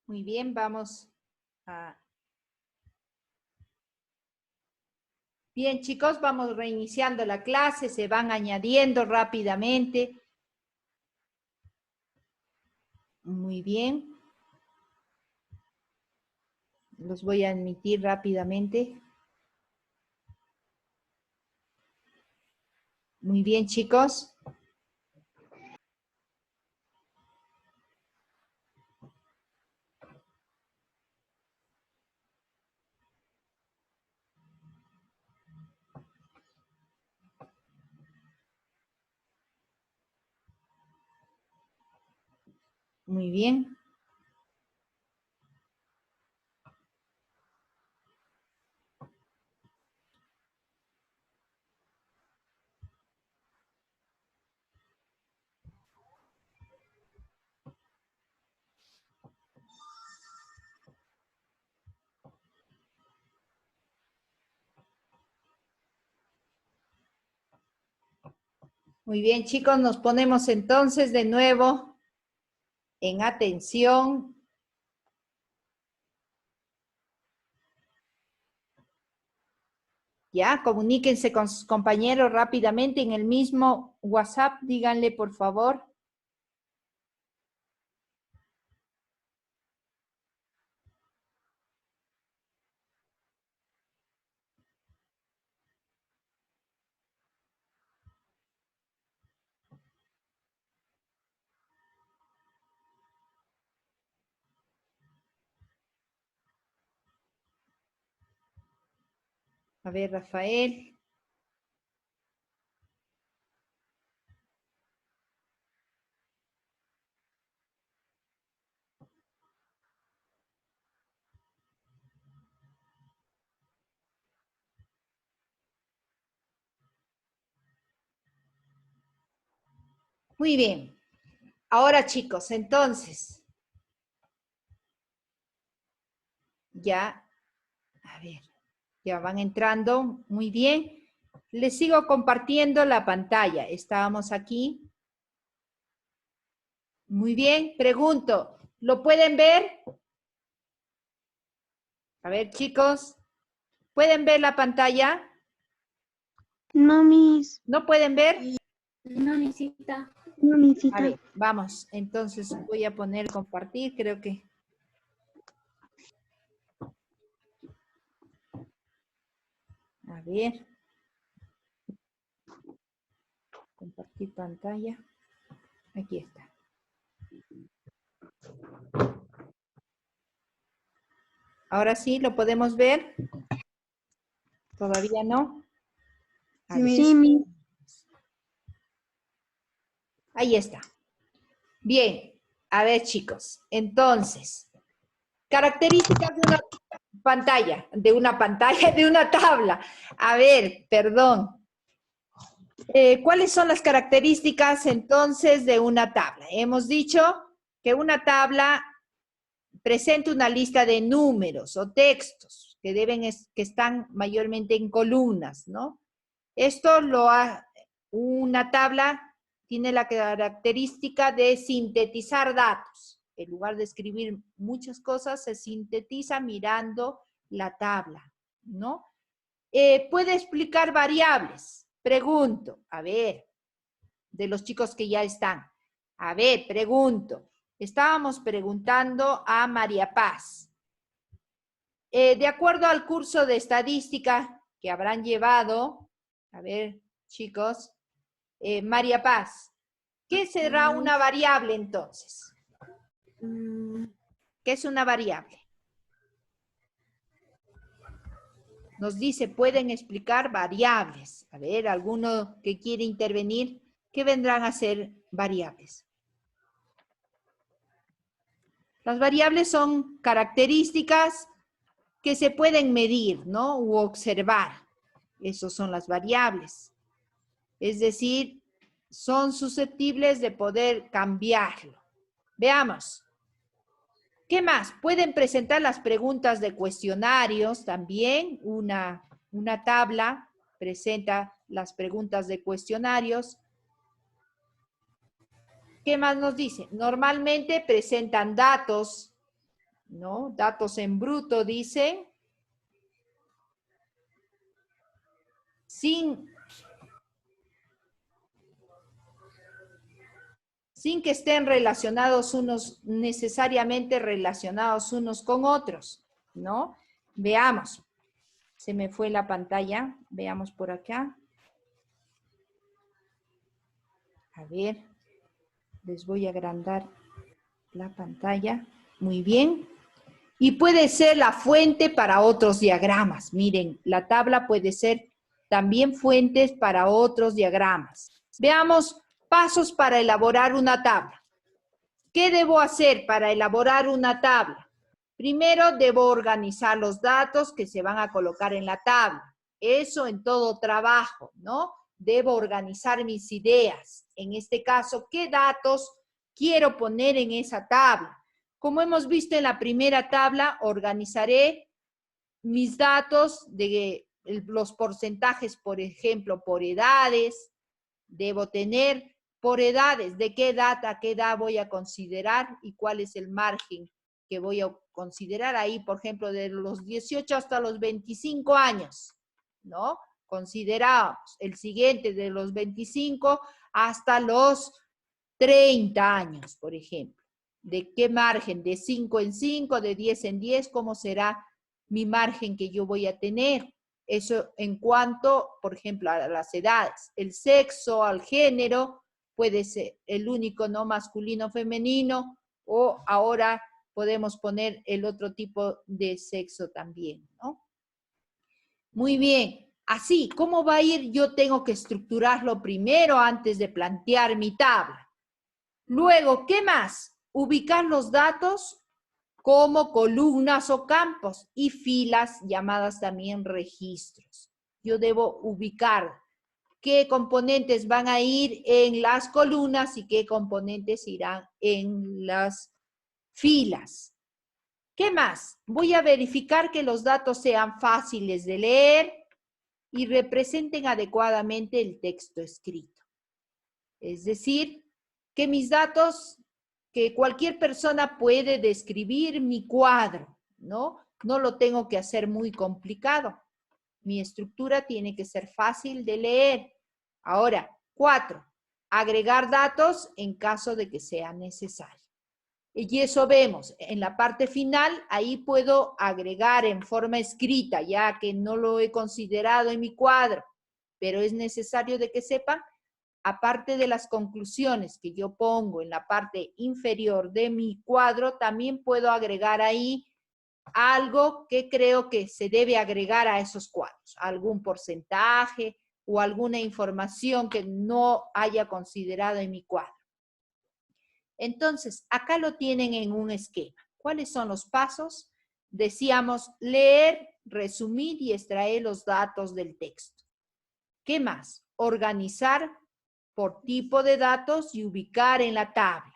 Muy bien, vamos a... Bien, chicos, vamos reiniciando la clase, se van añadiendo rápidamente. Muy bien. Los voy a admitir rápidamente. Muy bien, chicos. Muy bien. Muy bien, chicos, nos ponemos entonces de nuevo en atención. Ya, comuníquense con sus compañeros rápidamente en el mismo WhatsApp, díganle por favor. A ver, Rafael. Muy bien. Ahora, chicos, entonces, ya, a ver, ya van entrando. Muy bien. Les sigo compartiendo la pantalla. Estábamos aquí. Muy bien. Pregunto, ¿lo pueden ver? A ver, chicos, ¿pueden ver la pantalla? No, Miss. ¿No pueden ver? No, Misita. No, Misita. A ver, vamos. Entonces voy a poner compartir, creo que. A ver. Compartir pantalla. Aquí está. Ahora sí, ¿lo podemos ver? ¿Todavía no? A ver. Sí, Miss. Ahí está. Bien. A ver, chicos. Entonces, características de una pantalla, de una tabla. A ver, perdón. ¿Cuáles son las características entonces de una tabla? Hemos dicho que una tabla presenta una lista de números o textos que están mayormente en columnas, ¿no? Una tabla tiene la característica de sintetizar datos. En lugar de escribir muchas cosas, se sintetiza mirando la tabla, ¿no? Puede explicar variables. Pregunto, a ver, de los chicos que ya están. A ver, pregunto. Estábamos preguntando a María Paz. De acuerdo al curso de estadística que habrán llevado, a ver, chicos, María Paz, ¿qué será una variable entonces? ¿Qué es una variable? Nos dice, pueden explicar variables. A ver, ¿alguno que quiere intervenir? ¿Qué vendrán a ser variables? Las variables son características que se pueden medir, ¿no? U observar. Esas son las variables. Es decir, son susceptibles de poder cambiarlo. Veamos. ¿Qué más? Pueden presentar las preguntas de cuestionarios también. Una tabla presenta las preguntas de cuestionarios. ¿Qué más nos dice? Normalmente presentan datos ¿no? Datos en bruto, dicen. Sin que estén relacionados necesariamente relacionados unos con otros, ¿no? Veamos. Se me fue la pantalla. Veamos por acá. A ver. Les voy a agrandar la pantalla. Muy bien. Y puede ser la fuente para otros diagramas. Miren, la tabla puede ser también fuentes para otros diagramas. Veamos pasos para elaborar una tabla. ¿Qué debo hacer para elaborar una tabla? Primero, debo organizar los datos que se van a colocar en la tabla. Eso en todo trabajo, ¿no? Debo organizar mis ideas. En este caso, ¿qué datos quiero poner en esa tabla? Como hemos visto en la primera tabla, organizaré mis datos de los porcentajes, por ejemplo, por edades. Debo tener por edades, de qué edad a qué edad voy a considerar y cuál es el margen que voy a considerar ahí, por ejemplo, de los 18 hasta los 25 años, ¿no? Consideramos el siguiente de los 25 hasta los 30 años, por ejemplo. ¿De qué margen? ¿De 5 en 5, de 10 en 10? ¿Cómo será mi margen que yo voy a tener? Eso en cuanto, por ejemplo, a las edades. El sexo, al género, puede ser el único, ¿no? Masculino, femenino, o ahora podemos poner el otro tipo de sexo también, ¿no? Muy bien. Así, ¿cómo va a ir? Yo tengo que estructurarlo primero antes de plantear mi tabla. Luego, ¿qué más? Ubicar los datos como columnas o campos y filas llamadas también registros. Yo debo ubicar qué componentes van a ir en las columnas y qué componentes irán en las filas. ¿Qué más? Voy a verificar que los datos sean fáciles de leer y representen adecuadamente el texto escrito. Es decir, que mis datos, que cualquier persona puede describir mi cuadro, ¿no? No lo tengo que hacer muy complicado. Mi estructura tiene que ser fácil de leer. Ahora, 4, agregar datos en caso de que sea necesario. Y eso vemos en la parte final, ahí puedo agregar en forma escrita, ya que no lo he considerado en mi cuadro, pero es necesario de que sepan. Aparte de las conclusiones que yo pongo en la parte inferior de mi cuadro, también puedo agregar ahí algo que creo que se debe agregar a esos cuadros, algún porcentaje o alguna información que no haya considerado en mi cuadro. Entonces, acá lo tienen en un esquema. ¿Cuáles son los pasos? Decíamos leer, resumir y extraer los datos del texto. ¿Qué más? Organizar por tipo de datos y ubicar en la tabla.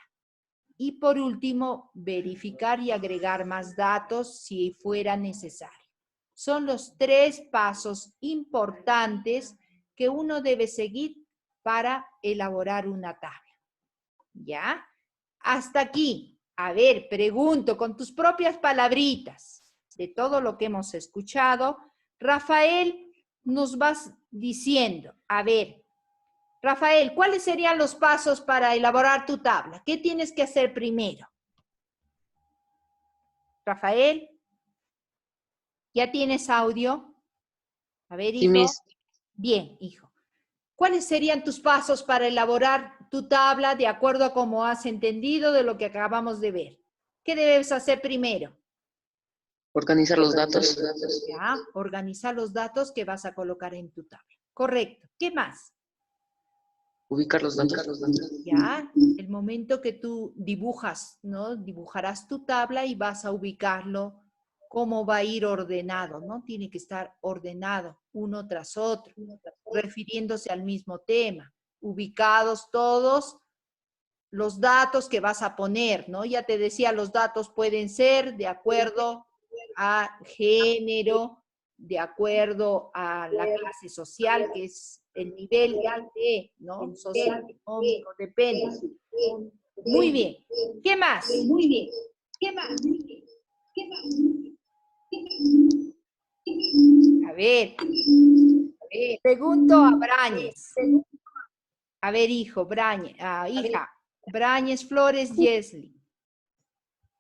Y por último, verificar y agregar más datos si fuera necesario. Son los 3 pasos importantes que uno debe seguir para elaborar una tabla. ¿Ya? Hasta aquí. A ver, pregunto con tus propias palabritas de todo lo que hemos escuchado. Rafael, nos vas diciendo, a ver, Rafael, ¿cuáles serían los pasos para elaborar tu tabla? ¿Qué tienes que hacer primero? Rafael, ¿ya tienes audio? A ver, hijo. Sí, miss. Bien, hijo. ¿Cuáles serían tus pasos para elaborar tu tabla de acuerdo a cómo has entendido de lo que acabamos de ver? ¿Qué debes hacer primero? Organizar los datos. Ya, organizar los datos que vas a colocar en tu tabla. Correcto. ¿Qué más? Ubicar los datos. Ya, el momento que tú dibujas, ¿no? Dibujarás tu tabla y vas a ubicarlo, cómo va a ir ordenado, ¿no? Tiene que estar ordenado uno tras otro, refiriéndose al mismo tema, ubicados todos los datos que vas a poner, ¿no? Ya te decía, los datos pueden ser de acuerdo a género, de acuerdo a la clase social, que es el nivel de, ¿no? Socioeconómico, depende. Muy bien. ¿Qué más? Muy bien. ¿Qué más? A ver, pregunto a Brañez. A ver, hijo, hija, Brañez Flores Yesli.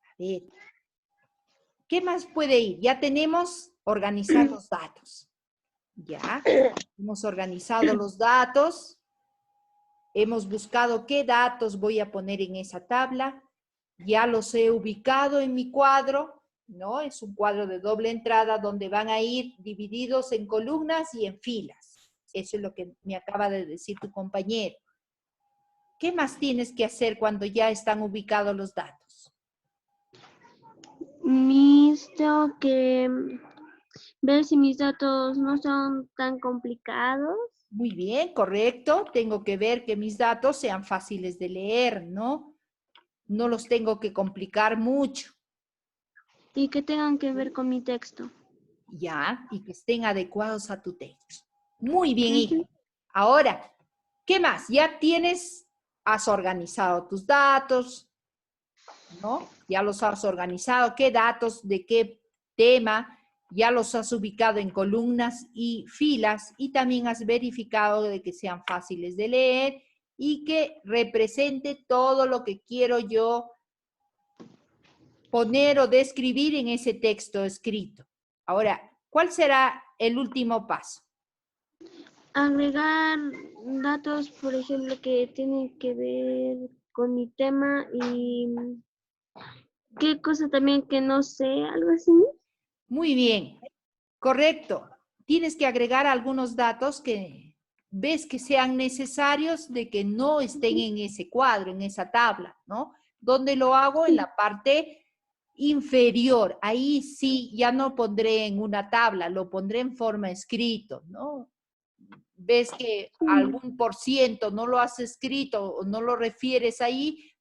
A ver, ¿qué más puede ir? Ya tenemos organizar los datos. Ya, hemos organizado los datos. Hemos buscado qué datos voy a poner en esa tabla. Ya los he ubicado en mi cuadro, ¿no? Es un cuadro de doble entrada donde van a ir divididos en columnas y en filas. Eso es lo que me acaba de decir tu compañero. ¿Qué más tienes que hacer cuando ya están ubicados los datos? Tengo que ver si mis datos no son tan complicados. Muy bien, correcto. Tengo que ver que mis datos sean fáciles de leer, ¿no? No los tengo que complicar mucho. Y que tengan que ver con mi texto. Ya, y que estén adecuados a tu texto. Muy bien, hijo. Ahora, ¿qué más? Ya has organizado tus datos, ¿no? Ya los has organizado. ¿Qué datos, de qué tema? Ya los has ubicado en columnas y filas y también has verificado de que sean fáciles de leer y que represente todo lo que quiero yo poner o describir en ese texto escrito. Ahora, ¿cuál será el último paso? Agregar datos, por ejemplo, que tienen que ver con mi tema y qué cosa también que no sé, algo así. Muy bien, correcto. Tienes que agregar algunos datos que ves que sean necesarios de que no estén en ese cuadro, en esa tabla, ¿no? ¿Dónde lo hago? En la parte inferior. Ahí sí, ya no pondré en una tabla, lo pondré en forma escrito, ¿no? Ves que algún por ciento no lo has escrito o no lo refieres ahí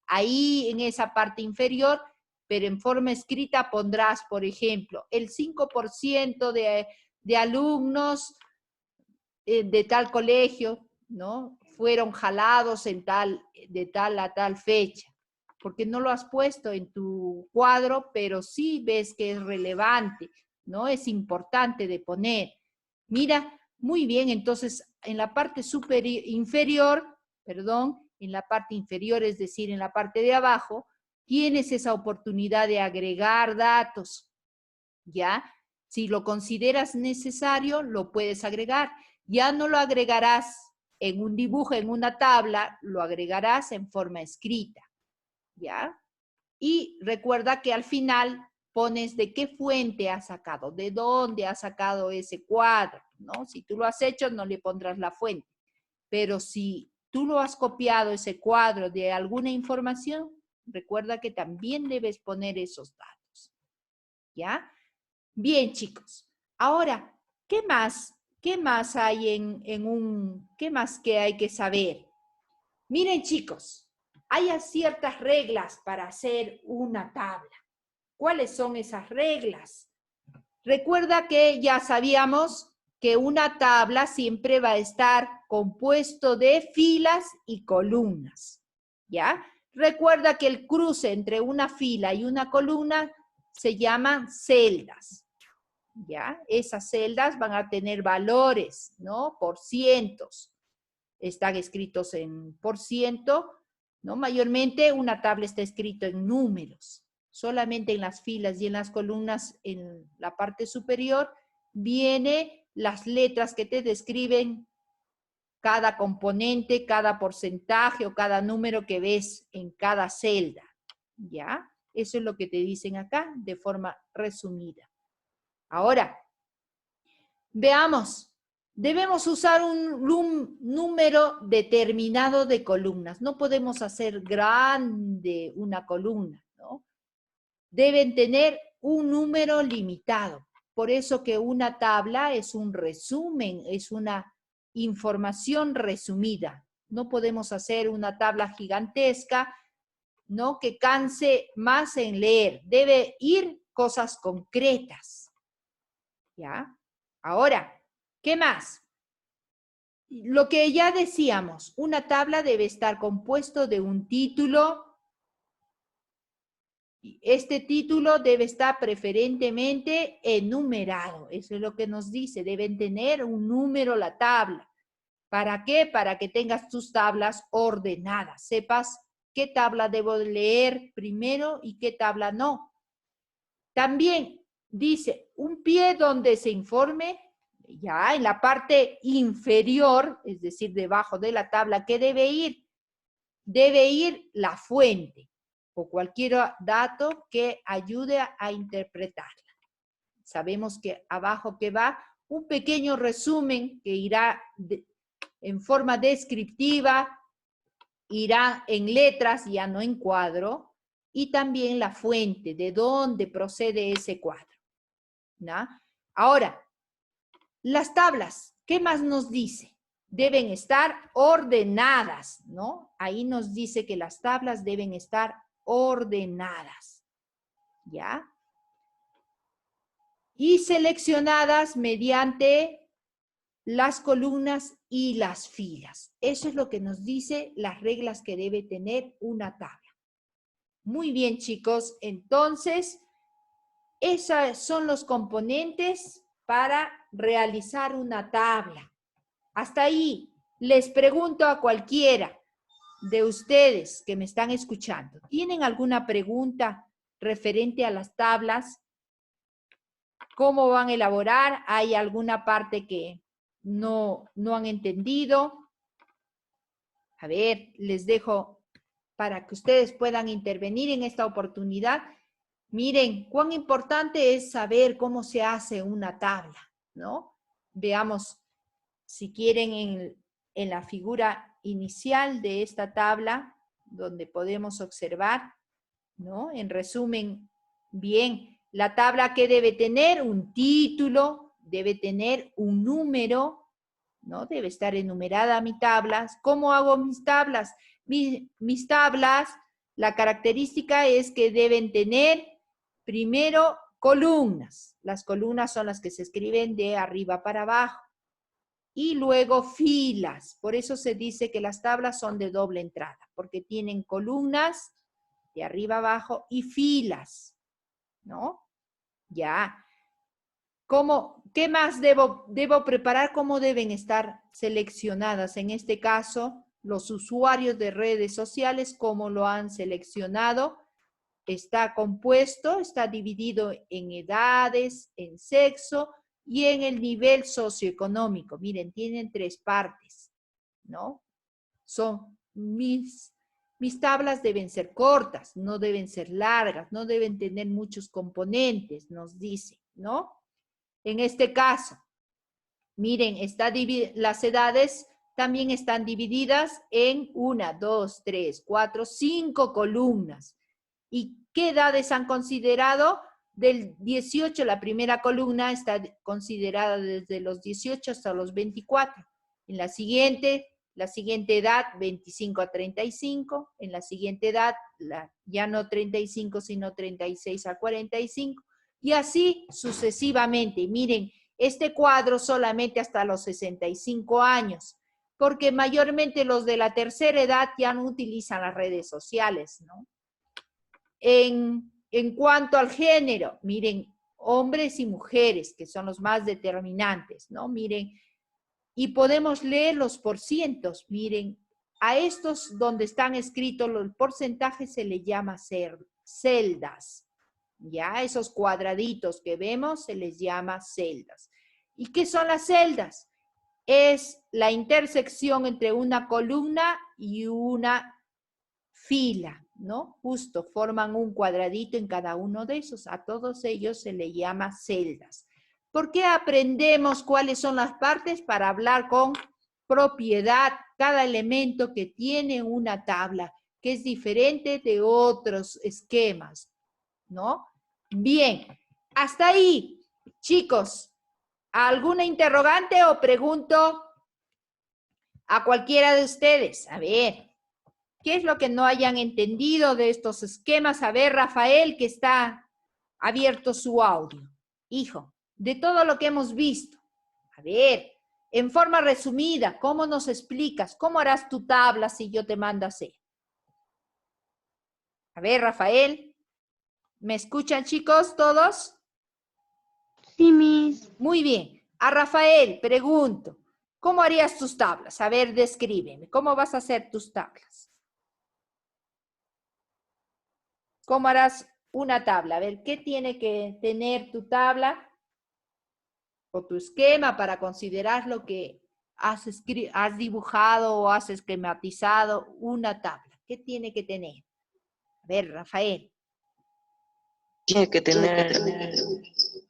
en esa parte inferior, pero en forma escrita pondrás, por ejemplo, el 5% de alumnos de tal colegio, ¿no? Fueron jalados de tal a tal fecha, porque no lo has puesto en tu cuadro, pero sí ves que es relevante, ¿no? Es importante de poner. Mira, muy bien, entonces en la parte inferior, en la parte inferior, es decir, en la parte de abajo, tienes esa oportunidad de agregar datos, ¿ya? Si lo consideras necesario, lo puedes agregar. Ya no lo agregarás en un dibujo, en una tabla, lo agregarás en forma escrita, ¿ya? Y recuerda que al final pones de qué fuente has sacado, de dónde has sacado ese cuadro, ¿no? Si tú lo has hecho, no le pondrás la fuente. Pero si tú lo has copiado, ese cuadro, de alguna información, recuerda que también debes poner esos datos, ¿ya? Bien, chicos. Ahora, ¿qué más? ¿Qué más hay qué más que hay que saber? Miren, chicos, hay ciertas reglas para hacer una tabla. ¿Cuáles son esas reglas? Recuerda que ya sabíamos que una tabla siempre va a estar compuesto de filas y columnas, ¿ya? Recuerda que el cruce entre una fila y una columna se llaman celdas, ¿ya? Esas celdas van a tener valores, ¿no? Por cientos. Están escritos en por ciento, ¿no? Mayormente una tabla está escrito en números. Solamente en las filas y en las columnas, en la parte superior, vienen las letras que te describen cada componente, cada porcentaje o cada número que ves en cada celda, ¿ya? Eso es lo que te dicen acá de forma resumida. Ahora, veamos. Debemos usar un número determinado de columnas. No podemos hacer grande una columna, ¿no? Deben tener un número limitado. Por eso que una tabla es un resumen, es una información resumida. No podemos hacer una tabla gigantesca, ¿no? Que canse más en leer. Debe ir cosas concretas, ¿ya? Ahora, ¿qué más? Lo que ya decíamos, una tabla debe estar compuesto de un título, Este título debe estar preferentemente enumerado. Eso es lo que nos dice. Deben tener un número la tabla. ¿Para qué? Para que tengas tus tablas ordenadas. Sepas qué tabla debo leer primero y qué tabla no. También dice un pie donde se informe, ya en la parte inferior, es decir, debajo de la tabla, ¿qué debe ir? Debe ir la fuente o cualquier dato que ayude a interpretarla. Sabemos que abajo que va un pequeño resumen que irá en forma descriptiva, irá en letras, ya no en cuadro, y también la fuente, de dónde procede ese cuadro. ¿No? Ahora, las tablas, ¿qué más nos dice? Deben estar ordenadas, ¿no? Ahí nos dice que las tablas deben estar ordenadas, ¿ya? Y seleccionadas mediante las columnas y las filas. Eso es lo que nos dice las reglas que debe tener una tabla. Muy bien, chicos. Entonces, esos son los componentes para realizar una tabla. Hasta ahí, les pregunto a cualquiera de ustedes que me están escuchando, ¿tienen alguna pregunta referente a las tablas? ¿Cómo van a elaborar? ¿Hay alguna parte que no han entendido? A ver, les dejo para que ustedes puedan intervenir en esta oportunidad. Miren, cuán importante es saber cómo se hace una tabla, ¿no? Veamos, si quieren, en la figura inicial de esta tabla, donde podemos observar, ¿no? En resumen, bien, la tabla que debe tener un título, debe tener un número, ¿no? Debe estar enumerada mi tabla. ¿Cómo hago mis tablas? Mis tablas, la característica es que deben tener primero columnas. Las columnas son las que se escriben de arriba para abajo. Y luego filas. Por eso se dice que las tablas son de doble entrada, porque tienen columnas de arriba abajo y filas, ¿no? Ya. ¿Qué más debo preparar? ¿Cómo deben estar seleccionadas? En este caso, los usuarios de redes sociales, ¿cómo lo han seleccionado? Está compuesto, está dividido en edades, en sexo y en el nivel socioeconómico. Miren, tienen 3 partes, ¿no? Son mis tablas deben ser cortas, no deben ser largas, no deben tener muchos componentes, nos dice, ¿no? En este caso, miren, las edades también están divididas en 1, 2, 3, 4, 5 columnas. ¿Y qué edades han considerado? Del 18, la primera columna está considerada desde los 18 hasta los 24. En la siguiente edad, 25 a 35. En la siguiente edad, ya no 35, sino 36 a 45. Y así sucesivamente. Miren, este cuadro solamente hasta los 65 años, porque mayormente los de la tercera edad ya no utilizan las redes sociales, ¿no? En cuanto al género, miren, hombres y mujeres, que son los más determinantes, ¿no? Miren, y podemos leer los porcientos, miren, a estos donde están escritos los porcentajes se les llama celdas, ¿ya? Esos cuadraditos que vemos se les llama celdas. ¿Y qué son las celdas? Es la intersección entre una columna y una fila, ¿no? Justo forman un cuadradito en cada uno de esos. A todos ellos se les llama celdas. ¿Por qué aprendemos cuáles son las partes? Para hablar con propiedad cada elemento que tiene una tabla, que es diferente de otros esquemas, ¿no? Bien, hasta ahí, chicos. ¿Alguna interrogante o pregunto a cualquiera de ustedes? A ver, ¿qué es lo que no hayan entendido de estos esquemas? A ver, Rafael, que está abierto su audio. Hijo, de todo lo que hemos visto. A ver, en forma resumida, ¿cómo nos explicas? ¿Cómo harás tu tabla si yo te mando a hacer? A ver, Rafael. ¿Me escuchan, chicos, todos? Sí, Miss. Muy bien. A Rafael, pregunto, ¿cómo harías tus tablas? A ver, descríbeme. ¿Cómo vas a hacer tus tablas? ¿Cómo harás una tabla? A ver, ¿qué tiene que tener tu tabla o tu esquema para considerar lo que has dibujado o has esquematizado una tabla? ¿Qué tiene que tener? A ver, Rafael, Tiene que tener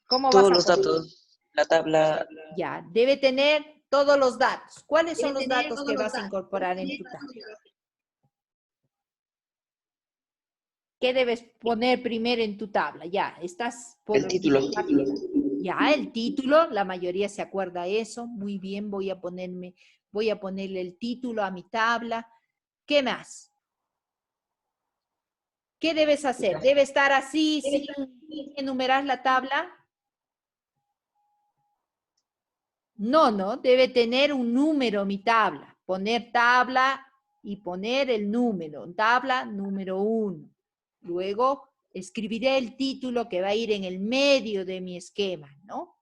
¿cómo vas todos a los poner? datos, la tabla, Ya, debe tener todos los datos. ¿Cuáles son los datos que vas a incorporar en tu tabla? ¿Qué debes poner primero en tu tabla? Ya, estás por el título. ya, el título, la mayoría se acuerda eso. Muy bien, voy a ponerle el título a mi tabla. ¿Qué más? ¿Qué debes hacer? ¿Debe estar así sin enumerar la tabla? No, debe tener un número mi tabla. Poner tabla y poner el número. Tabla número 1. Luego escribiré el título que va a ir en el medio de mi esquema, ¿no?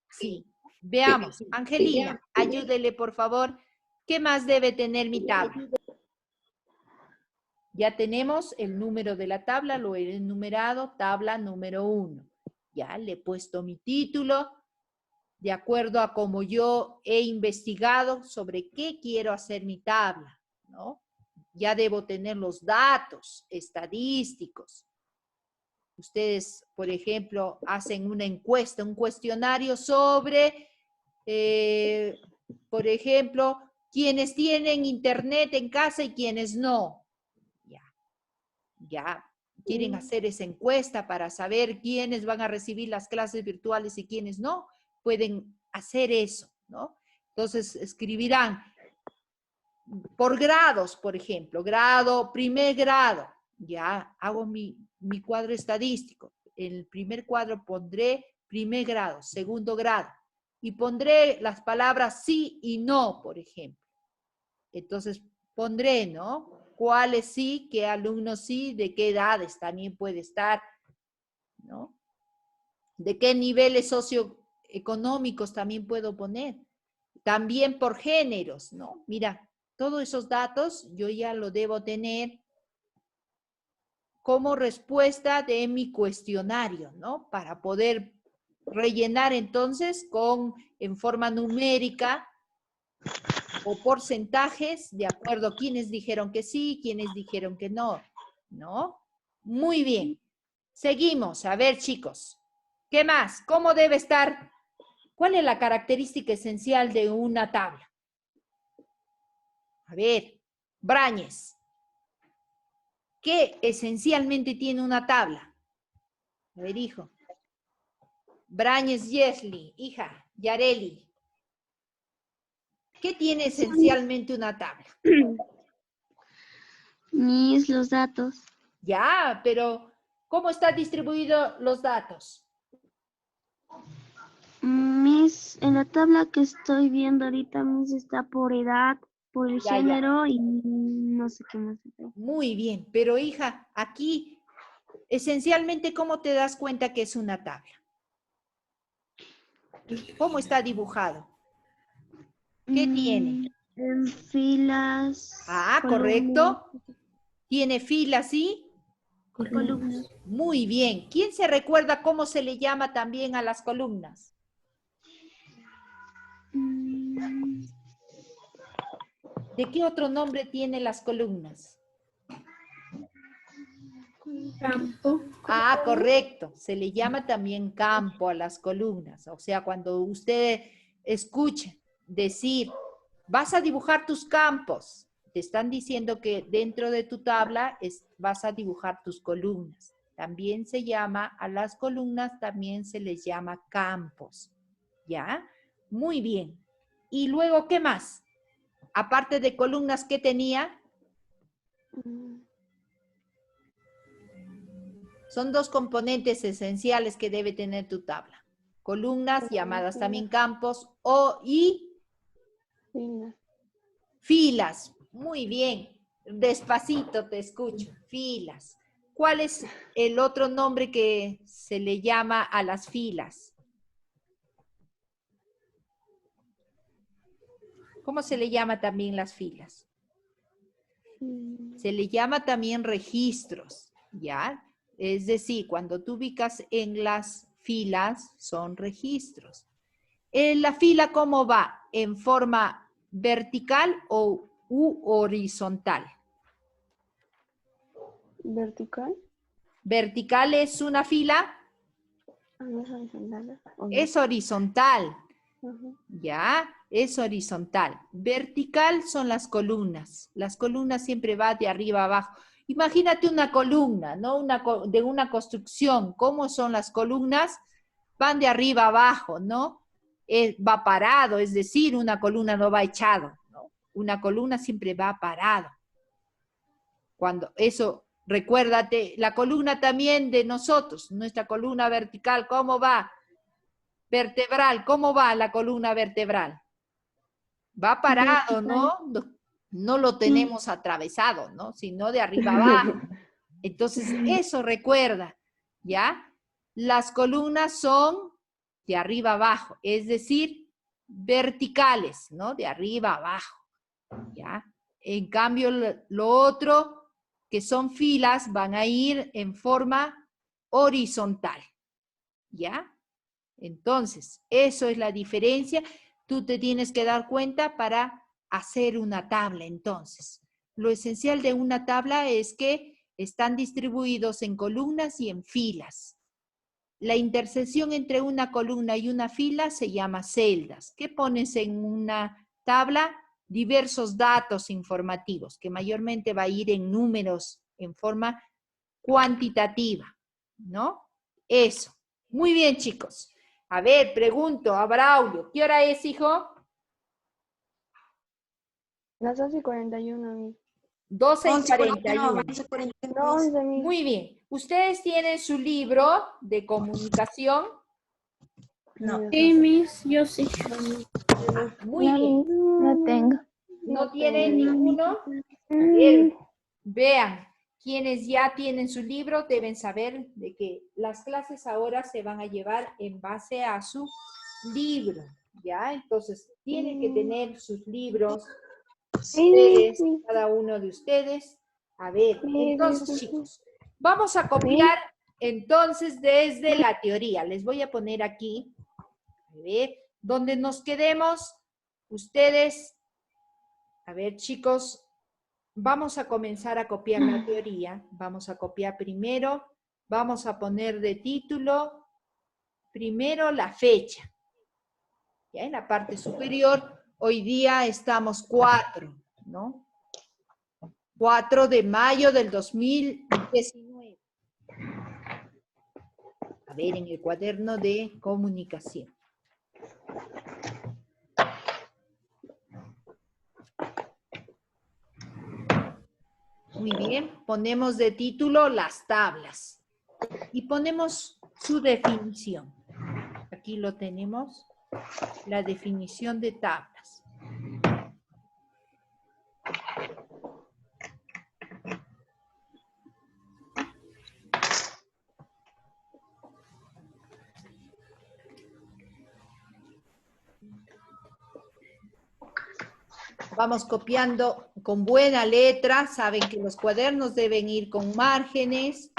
Sí. Veamos. Angelina, ayúdele, por favor. ¿Qué más debe tener mi tabla? Ya tenemos el número de la tabla, lo he enumerado, tabla número 1. Ya le he puesto mi título, de acuerdo a cómo yo he investigado sobre qué quiero hacer mi tabla, ¿no? Ya debo tener los datos estadísticos. Ustedes, por ejemplo, hacen una encuesta, un cuestionario sobre, por ejemplo, quienes tienen internet en casa y quienes no. Ya quieren hacer esa encuesta para saber quiénes van a recibir las clases virtuales y quiénes no, pueden hacer eso, ¿no? Entonces escribirán por grados, por ejemplo, grado, primer grado, ya hago mi cuadro estadístico. En el primer cuadro pondré primer grado, segundo grado, y pondré las palabras sí y no, por ejemplo. Entonces pondré, ¿no? ¿Cuáles sí? ¿Qué alumnos sí? ¿De qué edades también puede estar? ¿No? ¿De qué niveles socioeconómicos también puedo poner? También por géneros, ¿no? Mira, todos esos datos yo ya lo debo tener como respuesta de mi cuestionario, ¿no? Para poder rellenar entonces en forma numérica o porcentajes de acuerdo a quienes dijeron que sí, quienes dijeron que no, ¿no? Muy bien. Seguimos. A ver, chicos. ¿Qué más? ¿Cómo debe estar? ¿Cuál es la característica esencial de una tabla? A ver, Brañez. ¿Qué esencialmente tiene una tabla? A ver, hijo. Brañez Yesli, hija, Yareli. ¿Qué tiene esencialmente una tabla? Mis los datos. Ya, pero ¿cómo están distribuidos los datos? Miss, en la tabla que estoy viendo ahorita, Miss, está por edad, por el Ya, ya. género y no sé qué más. Muy bien, pero hija, aquí esencialmente, ¿cómo te das cuenta que es una tabla? ¿Cómo está dibujado? ¿Qué tiene? En filas, Ah, columnas, correcto. ¿Tiene filas y? columnas. Muy bien. ¿Quién se recuerda cómo se le llama también a las columnas? ¿De qué otro nombre tienen las columnas? Campo. Ah, correcto. Se le llama también campo a las columnas. O sea, cuando usted escucha decir, vas a dibujar tus campos, te están diciendo que dentro de tu tabla vas a dibujar tus columnas. También se llama, a las columnas también se les llama campos. ¿Ya? Muy bien. Y luego, ¿qué más? Aparte de columnas, ¿qué tenía? Son dos componentes esenciales que debe tener tu tabla. Columnas, llamadas también campos, y filas. Muy bien. Despacito te escucho. Filas. ¿Cuál es el otro nombre que se le llama a las filas? ¿Cómo se le llama también las filas? Se le llama también registros, ¿ya? Es decir, cuando tú ubicas en las filas, son registros. ¿En la fila cómo va? ¿En forma vertical u horizontal? ¿Vertical? Vertical es una fila, ¿No es horizontal? ¿O no? es horizontal, Ujú. ¿ya? Es horizontal. Vertical son las columnas. Las columnas siempre van de arriba a abajo. Imagínate una columna, ¿no? De una construcción. ¿Cómo son las columnas? Van de arriba a abajo, ¿no? Va parado, es decir, una columna no va echado, ¿no? Una columna siempre va parado. Cuando eso, recuérdate, la columna también de nosotros, nuestra columna vertical, ¿cómo va? Vertebral, ¿cómo va la columna vertebral? Va parado, ¿no? No lo tenemos atravesado, ¿no? Sino de arriba abajo. Entonces, eso recuerda, ¿ya? Las columnas son de arriba abajo, es decir, verticales, ¿no? De arriba abajo, ¿ya? En cambio, lo otro, que son filas, van a ir en forma horizontal, ¿ya? Entonces, eso es la diferencia. Tú te tienes que dar cuenta para hacer una tabla, entonces. Lo esencial de una tabla es que están distribuidos en columnas y en filas. La intersección entre una columna y una fila se llama celdas. ¿Qué pones en una tabla? Diversos datos informativos, que mayormente va a ir en números, en forma cuantitativa, ¿no? Eso. Muy bien, chicos. A ver, pregunto a Braulio, ¿qué hora es, hijo? Las 12:41, mi. 12:41. 11:41. No, 11, mi. Muy bien. ¿Ustedes tienen su libro de comunicación? No. Sí, Miss, yo sí. Muy bien. No tengo. ¿No tienen ninguno? A ver, vean, quienes ya tienen su libro deben saber de que las clases ahora se van a llevar en base a su libro, ¿ya? Entonces, tienen que tener sus libros, ustedes, cada uno de ustedes. A ver, entonces, chicos, vamos a copiar entonces desde la teoría. Les voy a poner aquí, a ver, donde nos quedemos, ustedes, a ver, chicos, vamos a comenzar a copiar la teoría. Vamos a copiar primero, vamos a poner de título, primero la fecha. Ya en la parte superior, hoy día estamos 4, ¿no? 4 de mayo del 2019. A ver, en el cuaderno de comunicación. Muy bien, ponemos de título las tablas y ponemos su definición. Aquí lo tenemos, la definición de tablas. Vamos copiando con buena letra. Saben que los cuadernos deben ir con márgenes.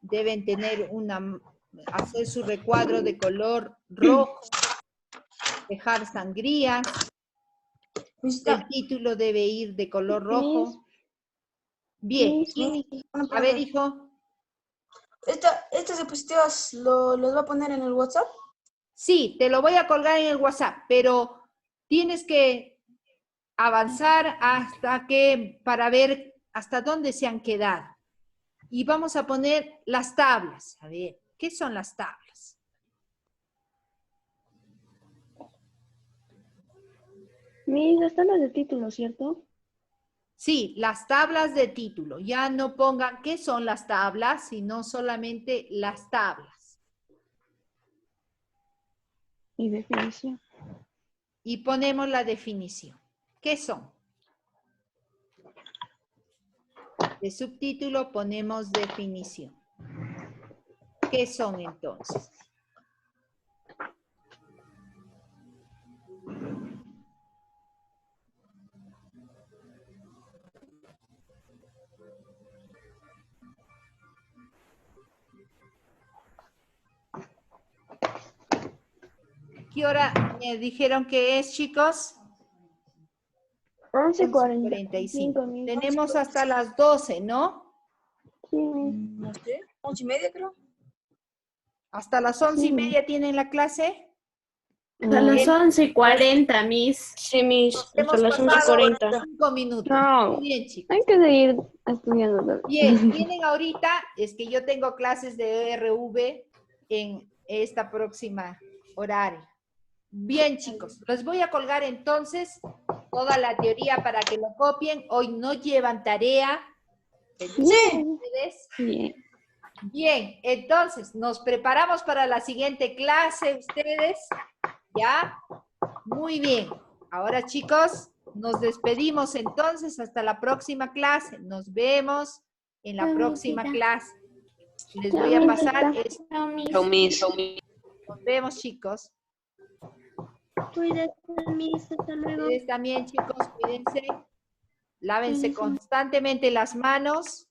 Deben tener hacer su recuadro de color rojo. Dejar sangrías. El título debe ir de color rojo. Bien. A ver, hijo. ¿Estas diapositivas los va a poner en el WhatsApp? Sí, te lo voy a colgar en el WhatsApp, pero tienes que avanzar para ver hasta dónde se han quedado. Y vamos a poner las tablas. A ver, ¿qué son las tablas? Mis, están las de título, ¿cierto? Sí, las tablas de título. Ya no pongan qué son las tablas, sino solamente las tablas. Y definición. Y ponemos la definición. ¿Qué son? De subtítulo ponemos definición. ¿Qué son entonces? ¿Qué hora me dijeron que es, chicos? 11:45. 11:45. Tenemos hasta las 12, ¿no? Sí, No sé, 11:30 creo. ¿Hasta las 11:30 tienen la clase? A las 11:40, Miss. Sí, Miss, Hemos hasta las pasado 11:40. 5 minutos. No. Muy bien, chicos. hay que seguir estudiando. todavía. Bien, tienen ahorita, es que yo tengo clases de ERV en esta próxima horario. Bien, chicos, les voy a colgar entonces toda la teoría para que lo copien. Hoy no llevan tarea. ¿Ustedes? Bien. Bien, entonces nos preparamos para la siguiente clase, ustedes. ¿Ya? Muy bien. Ahora, chicos, nos despedimos entonces hasta la próxima clase. Nos vemos en la próxima clase. Les voy a pasar esto. Chao, Miss. Nos vemos, chicos. Cuídate, Miss. Hasta luego. Ustedes también, chicos, cuídense. Lávense constantemente las manos.